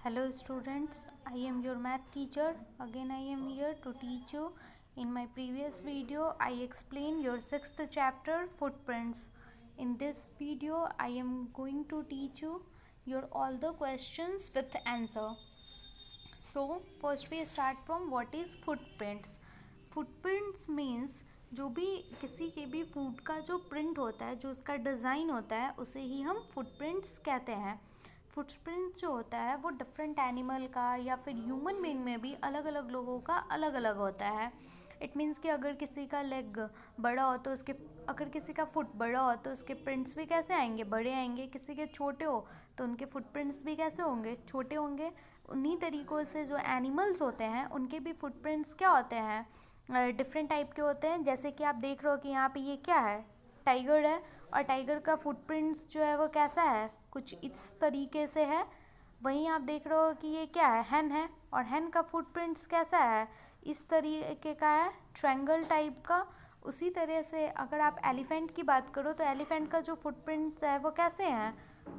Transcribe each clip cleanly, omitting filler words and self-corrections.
Hello students, I am your math teacher. Again I am here to teach you. In my previous video I explained your 6th chapter footprints. In this video I am going to teach you your all the questions with answer. So first we start from what is footprints. Footprints means जो भी किसी के भी फूट का जो print होता है, जो उसका डिज़ाइन होता है, उसे ही हम फुटप्रिंट्स कहते हैं. फुटप्रिंट्स जो होता है वो डिफरेंट एनिमल का या फिर ह्यूमन बीइंग में भी अलग अलग लोगों का अलग अलग होता है. इट मीन्स कि अगर किसी का लेग बड़ा हो तो उसके अगर किसी का फुट बड़ा हो तो उसके प्रिंट्स भी कैसे आएंगे, बड़े आएंगे. किसी के छोटे हो तो उनके फुटप्रिंट्स भी कैसे होंगे, छोटे होंगे. उन्हीं तरीक़ों से जो एनिमल्स होते हैं उनके भी फुटप्रिंट्स क्या होते हैं, डिफरेंट टाइप के होते हैं. जैसे कि आप देख रहे हो कि यहाँ पे ये क्या है, टाइगर है. और टाइगर का फुटप्रिंट्स जो है वो कैसा है, कुछ इस तरीके से है. वहीं आप देख रहे हो कि ये क्या है, हैन है. और हैन का फुटप्रिंट्स कैसा है, इस तरीके का है, ट्रायंगल टाइप का. उसी तरह से अगर आप एलिफेंट की बात करो तो एलिफेंट का जो फुटप्रिंट्स है वो कैसे हैं,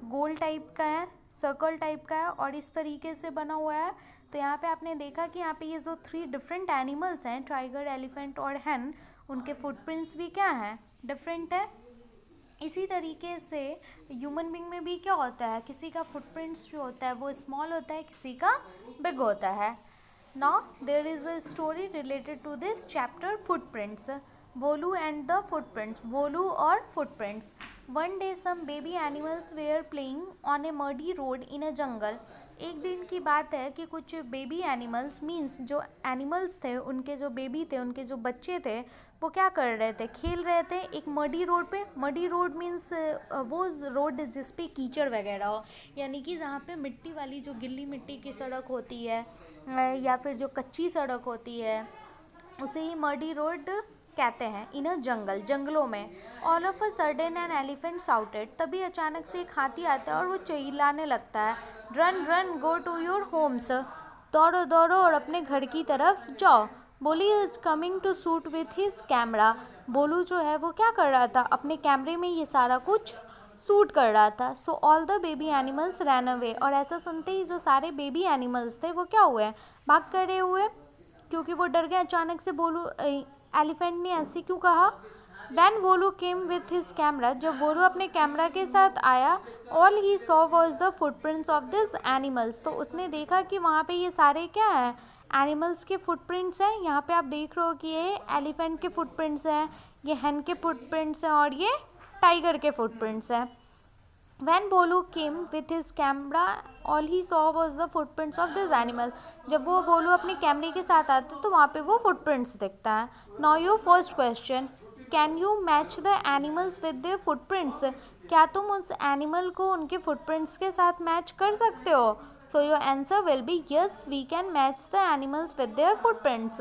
गोल टाइप का है, सर्कल टाइप का है और इस तरीके से बना हुआ है. तो यहाँ पे आपने देखा कि यहाँ पे ये जो 3 डिफरेंट एनिमल्स हैं, टाइगर, एलिफेंट और हैन, उनके फुटप्रिंट्स भी क्या हैं, डिफरेंट है. इसी तरीके से ह्यूमन बीइंग में भी क्या होता है, किसी का फुटप्रिंट्स जो होता है वो स्मॉल होता है, किसी का बिग होता है. Now there is a story related to this chapter footprints. Bolu and the footprints. Bolu और footprints. One day some baby animals were playing on a muddy road in a jungle. एक दिन की बात है कि कुछ बेबी एनिमल्स मीन्स जो animals थे, उनके जो बेबी थे, उनके जो बच्चे थे, वो क्या कर रहे थे, खेल रहे थे एक मडी रोड पे. मडी रोड मीन्स वो रोड जिस पे कीचड़ वगैरह हो, यानी कि जहाँ पे मिट्टी वाली जो गिल्ली मिट्टी की सड़क होती है या फिर जो कच्ची सड़क होती है उसे ही मडी रोड कहते हैं. इन अ जंगल, जंगलों में. All of a sudden an elephant shouted. तभी अचानक से एक हाथी आता है और वो चिल्लाने लगता है, run run go to your homes. दौड़ो दौड़ो और अपने घर की तरफ जाओ. बोली is coming to shoot with his camera. बोलू जो है वो क्या कर रहा था, अपने कैमरे में ये सारा कुछ शूट कर रहा था. So all the baby animals ran away. और ऐसा सुनते ही जो सारे बेबी एनिमल्स थे वो क्या हुए, भाग करे हुए, क्योंकि वो डर गए अचानक से. बोलू एलिफेंट ने ऐसे क्यों कहा. When Bolu came with his camera. जब वोलू अपने कैमरा के साथ आया, all he saw was the footprints of this animals. तो उसने देखा कि वहाँ पे ये सारे क्या है, एनिमल्स के फुटप्रिंट्स हैं. यहाँ पे आप देख रहे हो कि ये एलिफेंट के फुटप्रिंट्स हैं, ये हैन के फुटप्रिंट्स हैं और ये टाइगर के फुटप्रिंट्स हैं. When Bolu came with his camera, all he saw was the footprints of this animal. जब वो बोलू अपने कैमरे के साथ आते तो वहाँ पे वो फुटप्रिंट्स दिखता है. Now your first question, can you match the animals with their footprints? क्या तुम उस एनिमल को उनके फुटप्रिंट्स के साथ मैच कर सकते हो. So your answer will be yes, we can match the animals with their footprints.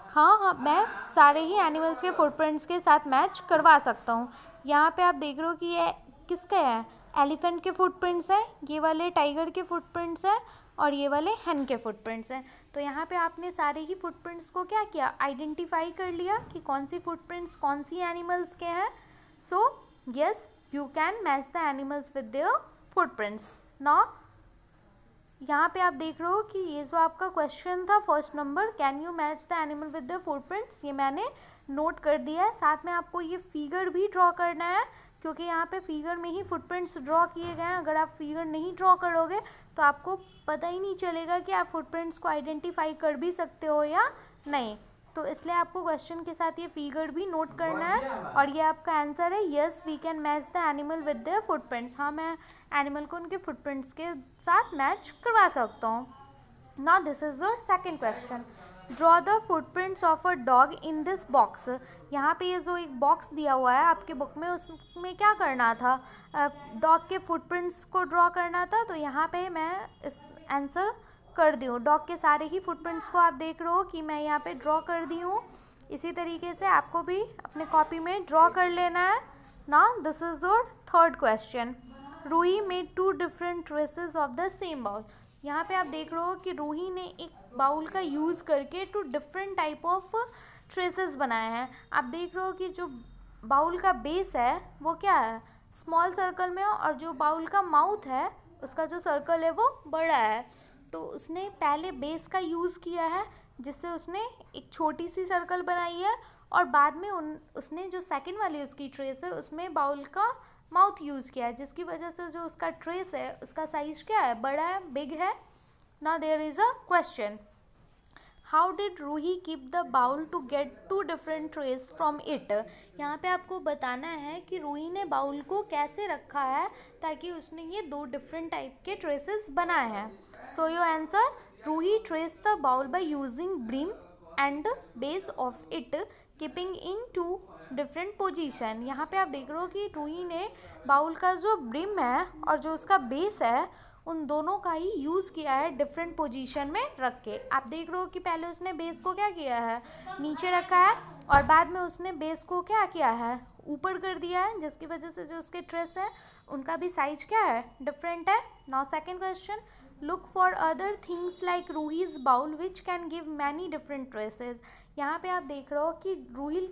हाँ, मैं सारे ही एनिमल्स के फुटप्रिंट्स के साथ मैच करवा सकता हूँ. यहाँ पे आप देख रहे हो कि ये किसका है, एलिफेंट के फुटप्रिंट्स हैं, ये वाले टाइगर के फुटप्रिंट्स हैं और ये वाले हैन के फुटप्रिंट्स हैं. तो यहाँ पे आपने सारे ही फुटप्रिंट्स को क्या किया, आइडेंटिफाई कर लिया कि कौन सी फुटप्रिंट्स कौन सी एनिमल्स के हैं. So yes, you can match the animals with their footprints. Now यहाँ पे आप देख रहे हो कि ये जो आपका क्वेश्चन था first number, can you match the animal with the footprints, ये मैंने नोट कर दिया है. साथ में आपको ये फिगर भी ड्रॉ करना है, क्योंकि यहाँ पे फिगर में ही फुटप्रिंट्स ड्रॉ किए गए हैं. अगर आप फिगर नहीं ड्रॉ करोगे तो आपको पता ही नहीं चलेगा कि आप फुटप्रिंट्स को आइडेंटिफाई कर भी सकते हो या नहीं. तो इसलिए आपको क्वेश्चन के साथ ये फिगर भी नोट करना है. और ये आपका आंसर है, yes we can match the animal with their footprints. हाँ, मैं एनिमल को उनके फुटप्रिंट्स के साथ मैच करवा सकता हूँ. Now this is the second question. Draw the footprints of a dog in this box. यहाँ पे ये जो एक बॉक्स दिया हुआ है आपके बुक में, उसमें क्या करना था, डॉग के फुटप्रिंट्स को ड्रॉ करना था. तो यहाँ पे मैं इस आंसर कर दी हूँ. डॉग के सारे ही फुटप्रिंट्स को आप देख रहे हो कि मैं यहाँ पे ड्रॉ कर दी हूँ. इसी तरीके से आपको भी अपने कॉपी में ड्रॉ कर लेना है. Now this is your third question. Ruhi made 2 different traces of the same bowl. यहाँ पे आप देख रहे हो कि रूही ने एक बाउल का यूज़ करके 2 डिफरेंट टाइप ऑफ ट्रेसेस बनाए हैं. आप देख रहे हो कि जो बाउल का बेस है वो क्या है, स्मॉल सर्कल में, और जो बाउल का माउथ है उसका जो सर्कल है वो बड़ा है. तो उसने पहले बेस का यूज़ किया है जिससे उसने एक छोटी सी सर्कल बनाई है, और बाद में उसने जो सेकंड वाली उसकी ट्रेस है उसमें बाउल का माउथ यूज़ किया है, जिसकी वजह से जो उसका ट्रेस है उसका साइज क्या है, बड़ा है, बिग है। Now there is a question, how did Ruhi keep the bowl to get 2 different trace from it. यहाँ पे आपको बताना है कि रूही ने बाउल को कैसे रखा है ताकि उसने ये 2 डिफरेंट टाइप के ट्रेसेस बनाए हैं। So your answer, Ruhi trace the bowl by using brim and base of it keeping in 2 different position. यहाँ पे आप देख रहे हो कि रूही ने बाउल का जो ब्रिम है और जो उसका बेस है उन दोनों का ही यूज़ किया है डिफरेंट पोजीशन में रख के। आप देख रहे हो कि पहले उसने बेस को क्या किया है, नीचे रखा है, और बाद में उसने बेस को क्या किया है, ऊपर कर दिया है, जिसकी वजह से जो उसके ट्रेस है उनका भी साइज क्या है, डिफरेंट है। Now second question, look for other things like Ruhi's bowl which can give many different traces. यहाँ पे आप देख रहे हो कि रूही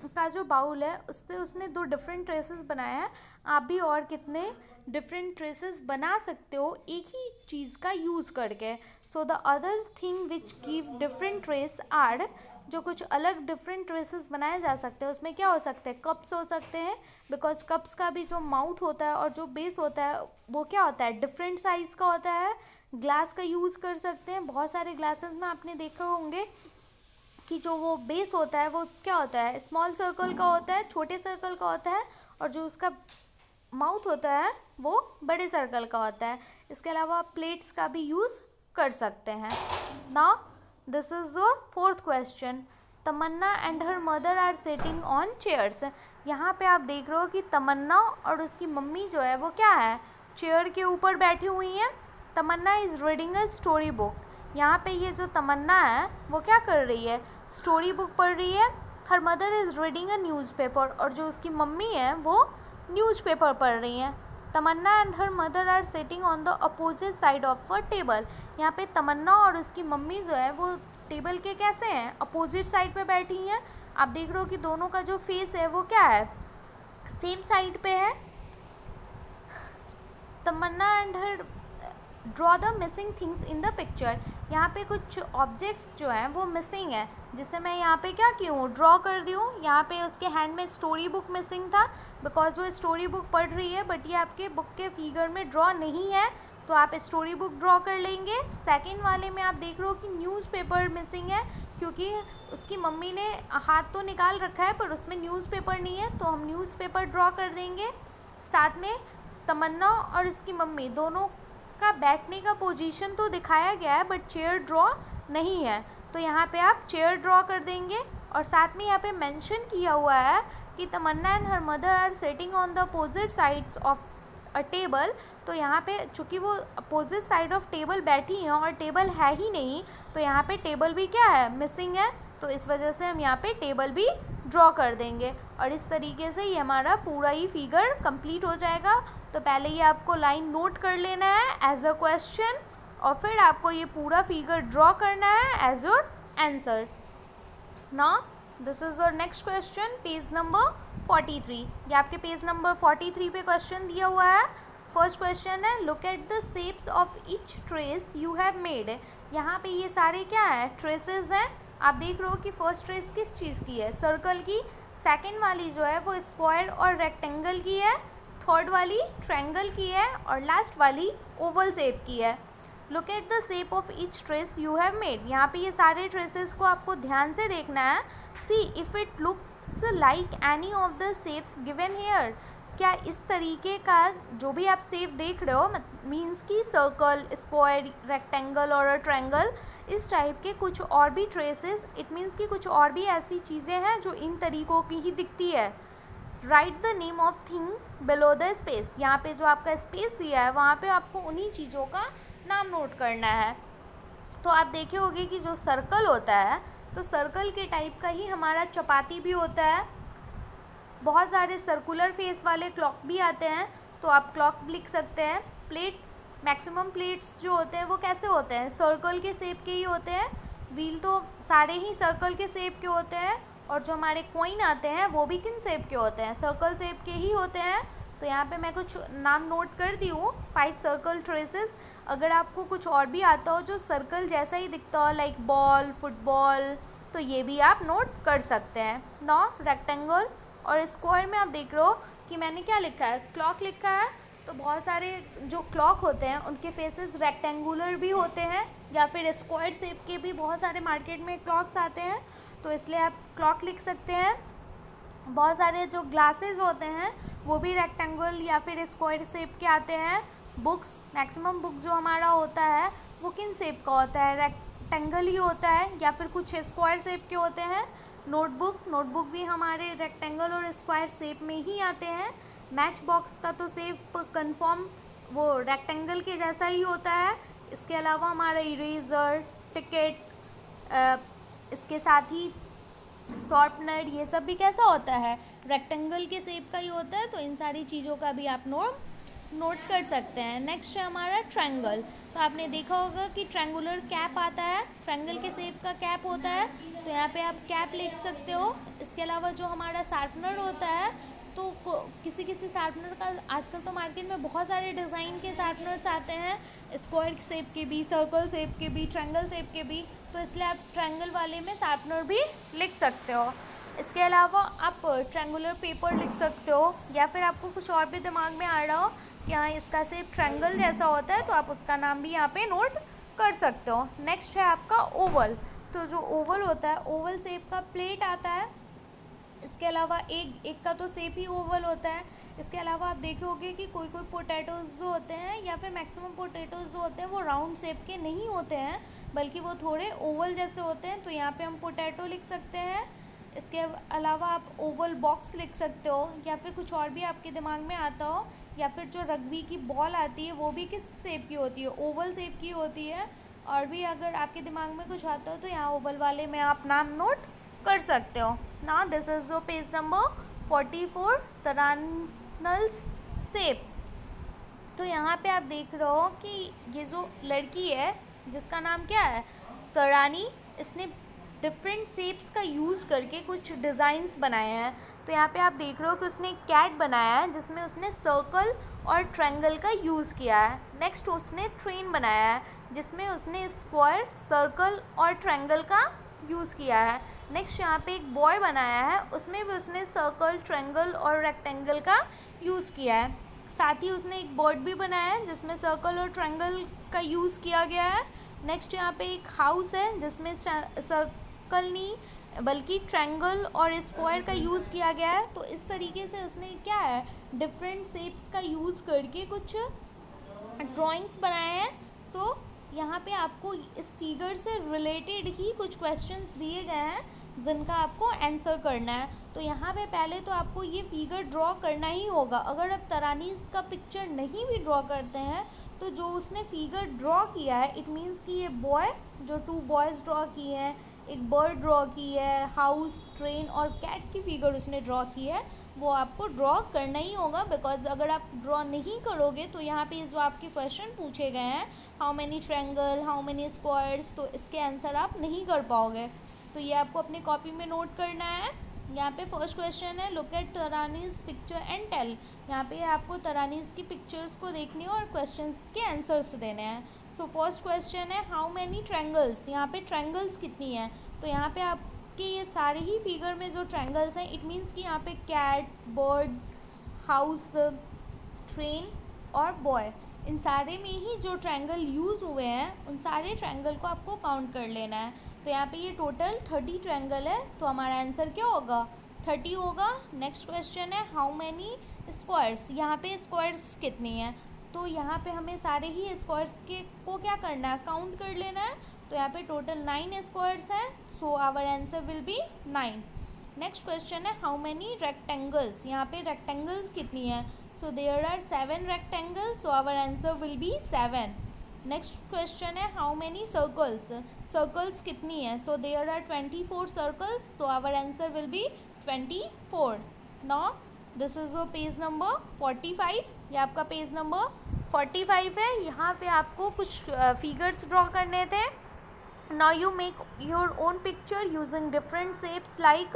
का जो बाउल है उससे उसने 2 डिफरेंट ट्रेसेस बनाए हैं। आप भी और कितने डिफरेंट ट्रेसेस बना सकते हो एक ही चीज़ का यूज़ करके। So the other thing which give different trace are, जो कुछ अलग डिफरेंट ट्रेसेस बनाए जा सकते हैं उसमें क्या हो सकते हैं, कप्स हो सकते हैं, बिकॉज कप्स का भी जो माउथ होता है और जो बेस होता है वो क्या होता है, डिफरेंट साइज़ का होता है। ग्लास का यूज़ कर सकते हैं, बहुत सारे ग्लासेस में आपने देखा होंगे कि जो वो बेस होता है वो क्या होता है, स्मॉल सर्कल का होता है, छोटे सर्कल का होता है, और जो उसका माउथ होता है वो बड़े सर्कल का होता है। इसके अलावा प्लेट्स का भी यूज़ कर सकते हैं। Now this is your 4th question, Tamanna and her mother are sitting on chairs. यहाँ पे आप देख रहे हो कि तमन्ना और उसकी मम्मी जो है वो क्या है, चेयर के ऊपर बैठी हुई हैं। Tamanna is reading a story book. यहाँ पे ये जो तमन्ना है वो क्या कर रही है, स्टोरी बुक पढ़ रही है। Her mother is reading a newspaper, और जो उसकी मम्मी है वो न्यूज़पेपर पढ़ रही हैं। Tamanna and her mother are sitting on the opposite side of a table. यहाँ पे तमन्ना और उसकी मम्मी जो है वो टेबल के कैसे हैं, अपोजिट साइड पे बैठी हैं। आप देख रहे हो कि दोनों का जो फेस है वो क्या है, सेम साइड पे है। Tamanna and her draw the missing things in the picture. यहाँ पे कुछ ऑब्जेक्ट्स जो हैं वो मिसिंग है, जिससे मैं यहाँ पे क्या की हूँ, ड्रॉ कर दी हूँ। यहाँ पे उसके हैंड में स्टोरी बुक मिसिंग था, बिकॉज वो स्टोरी बुक पढ़ रही है, बट ये आपके बुक के फिगर में ड्रॉ नहीं है, तो आप स्टोरी बुक ड्रॉ कर लेंगे। सेकंड वाले में आप देख रहे हो कि न्यूज़पेपर मिसिंग है, क्योंकि उसकी मम्मी ने हाथ तो निकाल रखा है पर उसमें न्यूज़पेपर नहीं है, तो हम न्यूज़पेपर ड्रॉ कर देंगे। साथ में तमन्ना और इसकी मम्मी दोनों का बैठने का पोजीशन तो दिखाया गया है बट चेयर ड्रॉ नहीं है, तो यहाँ पे आप चेयर ड्रॉ कर देंगे। और साथ में यहाँ पे मेंशन किया हुआ है कि Tamanna and her mother are sitting on the opposite sides of a table, तो यहाँ पे चूँकि वो अपोजिट साइड ऑफ टेबल बैठी हैं और टेबल है ही नहीं, तो यहाँ पे टेबल भी क्या है, मिसिंग है, तो इस वजह से हम यहाँ पे टेबल भी ड्रॉ कर देंगे। और इस तरीके से ये हमारा पूरा ही फिगर कंप्लीट हो जाएगा। तो पहले ये आपको लाइन नोट कर लेना है एज अ क्वेश्चन, और फिर आपको ये पूरा फिगर ड्रॉ करना है as your answer. Now this is your next question, page number 43। ये आपके पेज नंबर 43 पे क्वेश्चन दिया हुआ है। फर्स्ट क्वेश्चन है, look at the shapes of each trace you have made. यहाँ पे ये सारे क्या है, ट्रेसेस हैं। आप देख रहे हो कि फर्स्ट ट्रेस किस चीज़ की है, सर्कल की। सेकंड वाली जो है वो स्क्वायर और रेक्टेंगल की है। थर्ड वाली ट्रायंगल की है, और लास्ट वाली ओवल शेप की है। Look at the shape of each trace you have made. यहाँ पे ये सारे ट्रेसेस को आपको ध्यान से देखना है। सी if it looks like any of the shapes given here. क्या इस तरीके का जो भी आप शेप देख रहे हो, मीन्स कि सर्कल, स्क्वायर, रेक्टेंगल और ट्रायंगल, इस टाइप के कुछ और भी ट्रेसेस, इट मीन्स कि कुछ और भी ऐसी चीज़ें हैं जो इन तरीक़ों की ही दिखती है। Right the name of thing below the space. यहाँ पे जो आपका स्पेस दिया है वहाँ पे आपको उन्हीं चीज़ों का नाम नोट करना है। तो आप देखे होंगे कि जो सर्कल होता है, तो सर्कल के टाइप का ही हमारा चपाती भी होता है। बहुत सारे सर्कुलर फेस वाले क्लॉक भी आते हैं, तो आप क्लॉक लिख सकते हैं। प्लेट, मैक्सिमम प्लेट्स जो होते हैं वो कैसे होते हैं, सर्कल के शेप के ही होते हैं। व्हील तो सारे ही सर्कल के शेप के होते हैं, और जो हमारे कॉइन आते हैं वो भी किन शेप के होते हैं, सर्कल शेप के ही होते हैं। तो यहाँ पे मैं कुछ नाम नोट कर दी हूँ, 5 सर्कल ट्रेसेस। अगर आपको कुछ और भी आता हो जो सर्कल जैसा ही दिखता हो, लाइक बॉल, फुटबॉल, तो ये भी आप नोट कर सकते हैं। नाउ रेक्टेंगल और स्क्वायर में आप देख रहे हो कि मैंने क्या लिखा है, क्लॉक लिखा है। तो बहुत सारे जो क्लॉक होते हैं उनके फेसेस रेक्टेंगुलर भी होते हैं या फिर स्क्वायर शेप के भी बहुत सारे मार्केट में क्लॉक्स आते हैं, तो इसलिए आप क्लॉक लिख सकते हैं। बहुत सारे जो ग्लासेस होते हैं वो भी रेक्टेंगल या फिर स्क्वायर शेप के आते हैं। बुक्स, मैक्सिमम बुक जो हमारा होता है वो किन शेप का होता है, रेक्टेंगल ही होता है या फिर कुछ स्क्वायर शेप के होते हैं। नोटबुक भी हमारे रेक्टेंगल और स्क्वायर शेप में ही आते हैं। मैच बॉक्स का तो शेप कंफर्म वो रेक्टेंगल के जैसा ही होता है। इसके अलावा हमारा इरेज़र, टिकट, इसके साथ ही शॉर्पनर, ये सब भी कैसा होता है, रेक्टेंगल के शेप का ही होता है। तो इन सारी चीज़ों का भी आप नोट कर सकते हैं। नेक्स्ट है हमारा ट्रायंगल। तो आपने देखा होगा कि ट्रायंगुलर कैप आता है, ट्रायंगल के शेप का कैप होता है, तो यहाँ पे आप कैप लिख सकते हो। इसके अलावा जो हमारा शार्पनर होता है, तो किसी शार्पनर का आजकल तो मार्केट में बहुत सारे डिज़ाइन के शार्पनर्स आते हैं, स्क्वायर शेप के भी, सर्कल शेप के भी, ट्रायंगल शेप के भी, तो इसलिए आप ट्रायंगल वाले में शार्पनर भी लिख सकते हो। इसके अलावा आप ट्रायंगुलर पेपर लिख सकते हो, या फिर आपको कुछ और भी दिमाग में आ रहा हो कि हाँ इसका शेप ट्रायंगल जैसा होता है, तो आप उसका नाम भी यहाँ पे नोट कर सकते हो। नेक्स्ट है आपका ओवल। तो जो ओवल होता है, ओवल शेप का प्लेट आता है। इसके अलावा एक का तो शेप ही ओवल होता है। इसके अलावा आप देखोगे कि कोई पोटैटोज़ जो होते हैं या फिर मैक्सिमम पोटैटोज़ जो होते हैं वो राउंड शेप के नहीं होते हैं, बल्कि वो थोड़े ओवल जैसे होते हैं, तो यहाँ पे हम पोटैटो लिख सकते हैं। इसके अलावा आप ओवल बॉक्स लिख सकते हो, या फिर कुछ और भी आपके दिमाग में आता हो, या फिर जो रग्बी की बॉल आती है वो भी किस शेप की होती है, ओवल शेप की होती है। और भी अगर आपके दिमाग में कुछ आता हो तो यहाँ ओवल वाले में आप नाम नोट कर सकते हो। नाउ दिस इज जो पेज नंबर 44, तरानल्स शेप। तो यहाँ पे आप देख रहे हो कि ये जो लड़की है जिसका नाम क्या है, तरानी, इसने डिफरेंट शेप्स का यूज़ करके कुछ डिज़ाइंस बनाए हैं। तो यहाँ पे आप देख रहे हो कि उसने एक कैट बनाया है जिसमें उसने सर्कल और ट्रायंगल का यूज़ किया है। नेक्स्ट उसने ट्रेन बनाया है जिसमें उसने स्क्वायर, सर्कल और ट्रायंगल का यूज़ किया है। नेक्स्ट यहाँ पे एक बॉय बनाया है, उसमें भी उसने सर्कल, ट्रायंगल और रेक्टेंगल का यूज़ किया है। साथ ही उसने एक बर्ड भी बनाया है जिसमें सर्कल और ट्रायंगल का यूज़ किया गया है। नेक्स्ट यहाँ पे एक हाउस है जिसमें सर्कल नहीं बल्कि ट्रायंगल और स्क्वायर का यूज़ किया गया है। तो इस तरीके से उसने क्या है, डिफरेंट शेप्स का यूज़ करके कुछ ड्राइंग्स बनाए हैं। सो यहाँ पे आपको इस फिगर से रिलेटेड ही कुछ क्वेश्चंस दिए गए हैं जिनका आपको आंसर करना है। तो यहाँ पे पहले तो आपको ये फिगर ड्रॉ करना ही होगा। अगर आप तरानीस का पिक्चर नहीं भी ड्रॉ करते हैं तो जो उसने फिगर ड्रॉ किया है, इट मीन्स कि ये बॉय, जो 2 बॉयज़ ड्रॉ किए हैं, एक बर्ड ड्रॉ की है, हाउस, ट्रेन और कैट की फिगर उसने ड्रॉ की है, वो आपको ड्रॉ करना ही होगा। बिकॉज अगर आप ड्रॉ नहीं करोगे तो यहाँ पे जो आपके क्वेश्चन पूछे गए हैं, how many triangle, how many squares, तो इसके आंसर आप नहीं कर पाओगे। तो ये आपको अपनी कॉपी में नोट करना है। यहाँ पे फर्स्ट क्वेश्चन है, look at Tarani's picture and tell. यहाँ पे आपको तरानीज की पिक्चर्स को देखनी है और क्वेश्चंस के आंसर्स देने हैं। सो फर्स्ट क्वेश्चन है, हाउ मैनी ट्रायंगल्स। यहाँ पे ट्रायंगल्स कितनी है, तो यहाँ पे आपके ये सारे ही फिगर में जो ट्रायंगल्स हैं, इट मीन्स कि यहाँ पे कैट, बर्ड, हाउस, ट्रेन और बॉय, इन सारे में ही जो ट्रायंगल यूज़ हुए हैं उन सारे ट्रायंगल को आपको काउंट कर लेना है। तो यहाँ पे ये टोटल 30 ट्रायंगल है, तो हमारा आंसर क्या होगा, 30 होगा। नेक्स्ट क्वेश्चन है, हाउ मैनी स्क्वायर्स। यहाँ पे स्क्वायर्स कितनी है, तो यहाँ पे हमें सारे ही स्क्वायर्स को क्या करना है, काउंट कर लेना है। तो यहाँ पे टोटल 9 स्क्वायर्स हैं, so our answer will be 9। Next question है, हाउ मैनी रेक्टेंगल्स। यहाँ पे रेक्टेंगल्स कितनी है, so there are 7 rectangles, so our answer will be 7। Next question है, हाउ मैनी सर्कल्स। सर्कल्स कितनी है, so there are 24 circles, so our answer will be 24। Now this is page number 45, ये आपका page number 45 है। यहाँ पे आपको कुछ फिगर्स ड्रॉ करने थे। Now you make your own picture using different shapes like,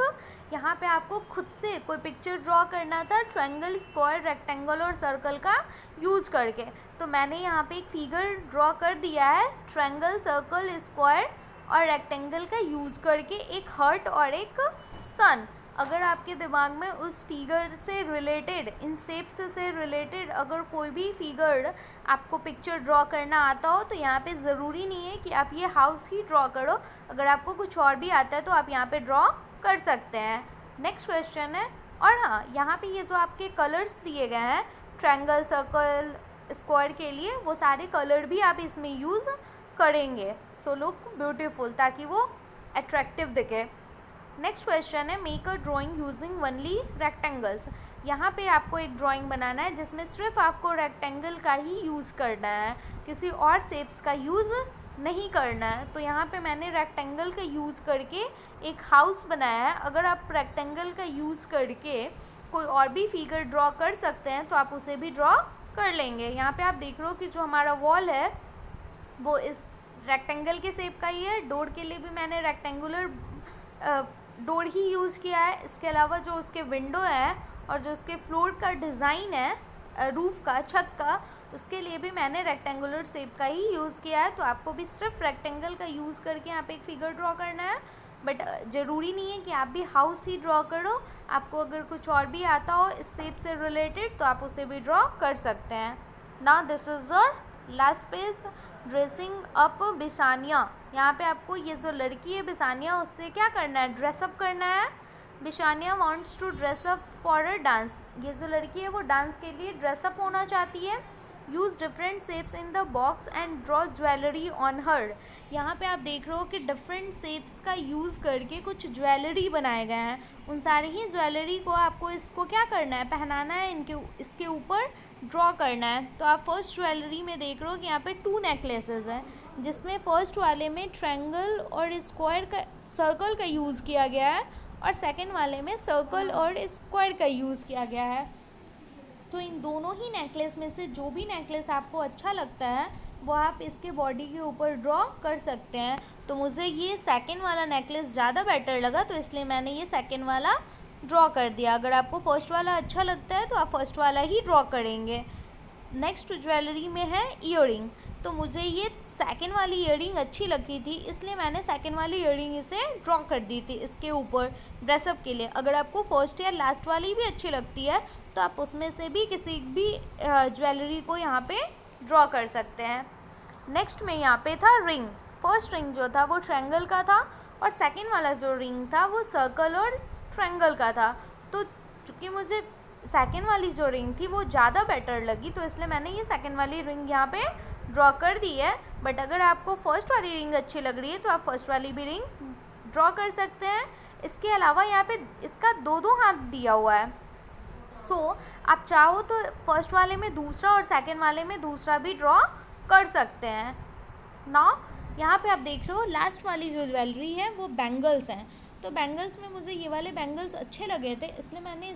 यहाँ पे आपको खुद से कोई पिक्चर ड्रॉ करना था ट्रायंगल, स्क्वायर, रेक्टेंगल और सर्कल का यूज़ करके। तो मैंने यहाँ पे एक फिगर ड्रॉ कर दिया है ट्रायंगल, सर्कल, स्क्वायर और रेक्टेंगल का यूज़ करके, एक हार्ट और एक सन। अगर आपके दिमाग में उस फिगर से रिलेटेड, इन शेप्स से रिलेटेड अगर कोई भी फिगर आपको पिक्चर ड्रॉ करना आता हो तो यहाँ पे ज़रूरी नहीं है कि आप ये हाउस ही ड्रॉ करो, अगर आपको कुछ और भी आता है तो आप यहाँ पे ड्रॉ कर सकते हैं। नेक्स्ट क्वेश्चन है, और हाँ यहाँ पे ये जो आपके कलर्स दिए गए हैं ट्रायंगल, सर्कल, स्क्वायर के लिए, वो सारे कलर भी आप इसमें यूज़ करेंगे। सो लुक ब्यूटीफुल, ताकि वो अट्रैक्टिव दिखे। नेक्स्ट क्वेश्चन है, make a drawing using only rectangles. यहाँ पे आपको एक ड्राइंग बनाना है जिसमें सिर्फ आपको रेक्टेंगल का ही यूज़ करना है, किसी और शेप्स का यूज़ नहीं करना है। तो यहाँ पे मैंने रेक्टेंगल का यूज़ करके एक हाउस बनाया है। अगर आप रेक्टेंगल का यूज़ करके कोई और भी फिगर ड्रॉ कर सकते हैं तो आप उसे भी ड्रॉ कर लेंगे। यहाँ पे आप देख रहे हो कि जो हमारा वॉल है वो इस रेक्टेंगल के शेप का ही है। डोर के लिए भी मैंने रेक्टेंगुलर डोर ही यूज़ किया है। इसके अलावा जो उसके विंडो है और जो उसके फ्लोर का डिज़ाइन है, रूफ़ का, छत का, उसके लिए भी मैंने रेक्टेंगुलर शेप का ही यूज़ किया है। तो आपको भी सिर्फ रेक्टेंगल का यूज़ करके यहाँ पे एक फिगर ड्रॉ करना है, बट ज़रूरी नहीं है कि आप भी हाउस ही ड्रॉ करो। आपको अगर कुछ और भी आता हो इस शेप से रिलेटेड तो आप उसे भी ड्रॉ कर सकते हैं। Now this is the last page, dressing up Bishania. यहाँ पे आपको ये जो लड़की है बिशानिया, उससे क्या करना है, ड्रेसअप करना है। Bishania wants to dress up for a dance. ये जो लड़की है वो डांस के लिए ड्रेसअप होना चाहती है। Use different shapes in the box and draw jewellery on her. यहाँ पे आप देख रहे हो कि डिफरेंट शेप्स का यूज़ करके कुछ ज्वेलरी बनाए गए हैं। उन सारी ही ज्वेलरी को आपको इसको क्या करना है, पहनाना है, इसके ऊपर ड्रॉ करना है। तो आप फर्स्ट ज्वेलरी में देख रहे हो कि यहाँ पे 2 नेकलेसेस हैं, जिसमें फर्स्ट वाले में ट्रायंगल और स्क्वायर का, सर्कल का यूज़ किया गया है और सेकंड वाले में सर्कल और स्क्वायर का यूज़ किया गया है। तो इन दोनों ही नेकलेस में से जो भी नेकलेस आपको अच्छा लगता है वो आप इसके बॉडी के ऊपर ड्रॉ कर सकते हैं। तो मुझे ये सेकंड वाला नेकलेस ज़्यादा बेटर लगा, तो इसलिए मैंने ये सेकंड वाला ड्रॉ कर दिया। अगर आपको फर्स्ट वाला अच्छा लगता है तो आप फर्स्ट वाला ही ड्रॉ करेंगे। नेक्स्ट ज्वेलरी में है ईयरिंग। तो मुझे ये सेकंड वाली ईयरिंग अच्छी लगी थी, इसलिए मैंने सेकंड वाली ईयरिंग इसे ड्रॉ कर दी थी इसके ऊपर ड्रेसअप के लिए। अगर आपको फर्स्ट या लास्ट वाली भी अच्छी लगती है तो आप उसमें से भी किसी भी ज्वेलरी को यहाँ पे ड्रॉ कर सकते हैं। नेक्स्ट में यहाँ पे था रिंग। फर्स्ट रिंग जो था वो ट्रायंगल का था और सेकंड वाला जो रिंग था वो सर्कल और ट्रायंगल का था। तो चूँकि मुझे सेकंड वाली जो रिंग थी वो ज़्यादा बेटर लगी तो इसलिए मैंने ये सेकंड वाली रिंग यहाँ पे ड्रॉ कर दी है। बट अगर आपको फर्स्ट वाली रिंग अच्छी लग रही है तो आप फर्स्ट वाली भी रिंग ड्रॉ कर सकते हैं। इसके अलावा यहाँ पे इसका 2-2 हाथ दिया हुआ है। सो आप चाहो तो फर्स्ट वाले में दूसरा और सेकंड वाले में दूसरा भी ड्रॉ कर सकते हैं। नाउ यहाँ पे आप देख रहे हो लास्ट वाली जो ज्वेलरी है वो बैंगल्स हैं। तो बैंगल्स में मुझे ये वाले बैंगल्स अच्छे लगे थे, इसलिए मैंने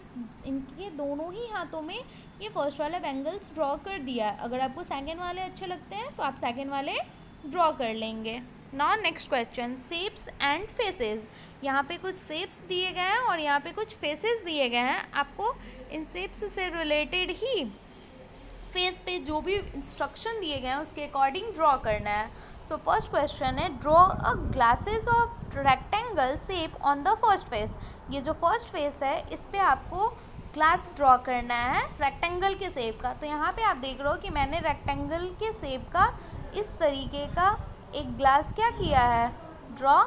इनके दोनों ही हाथों में ये फर्स्ट वाला बैंगल्स ड्रॉ कर दिया। अगर आपको सेकंड वाले अच्छे लगते हैं तो आप सेकंड वाले ड्रॉ कर लेंगे। Now next question, shapes and faces. यहाँ पे कुछ शेप्स दिए गए हैं और यहाँ पे कुछ फेसेस दिए गए हैं। आपको इन शेप्स से रिलेटेड ही फेस पे जो भी इंस्ट्रक्शन दिए गए हैं उसके अकॉर्डिंग ड्रॉ करना है। सो फर्स्ट क्वेश्चन है, draw a glasses of rectangle shape on the first face. ये जो फर्स्ट फेस है इस पे आपको ग्लास ड्रॉ करना है रेक्टेंगल के शेप का। तो यहाँ पे आप देख रहे हो कि मैंने रेक्टेंगल के शेप का इस तरीके का एक ग्लास क्या किया है, ड्रॉ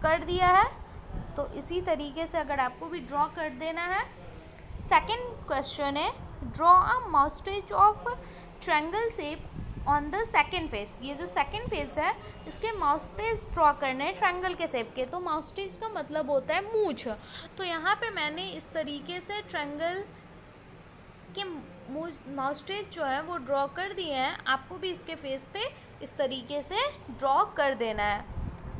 कर दिया है। तो इसी तरीके से अगर आपको भी ड्रॉ कर देना है। सेकंड क्वेश्चन है, draw a moustache of triangle shape on the second face. ये जो सेकंड फेस है इसके माउस्टेज ड्रॉ करने हैं ट्रायंगल के शेप के। तो माउस्टेज का मतलब होता है मूंछ। तो यहाँ पे मैंने इस तरीके से ट्रायंगल के माउस्टेज जो है वो ड्रॉ कर दिए हैं। आपको भी इसके फेस पे इस तरीके से ड्रॉ कर देना है।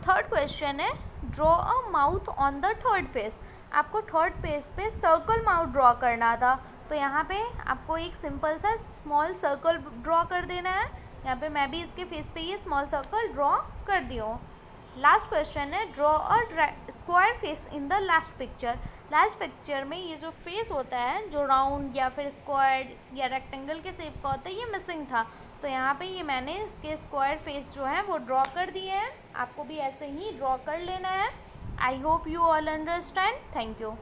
थर्ड क्वेश्चन है, draw a mouth on the third phase. आपको थर्ड फेस पे सर्कल माउथ ड्रॉ करना था। तो यहाँ पे आपको एक सिंपल सा स्मॉल सर्कल ड्रॉ कर देना है। यहाँ पे मैं भी इसके फेस पे ये स्मॉल सर्कल ड्रॉ कर दी हूँ। लास्ट क्वेश्चन है, draw a square face in the last picture. Last picture में ये जो फेस होता है, जो राउंड या फिर स्क्वायर या रेक्टेंगल के शेप का होता है, ये मिसिंग था। तो यहाँ पे ये मैंने इसके स्क्वायर फेस जो है वो ड्रॉ कर दिए हैं। आपको भी ऐसे ही ड्रॉ कर लेना है। I hope you all understand. Thank you.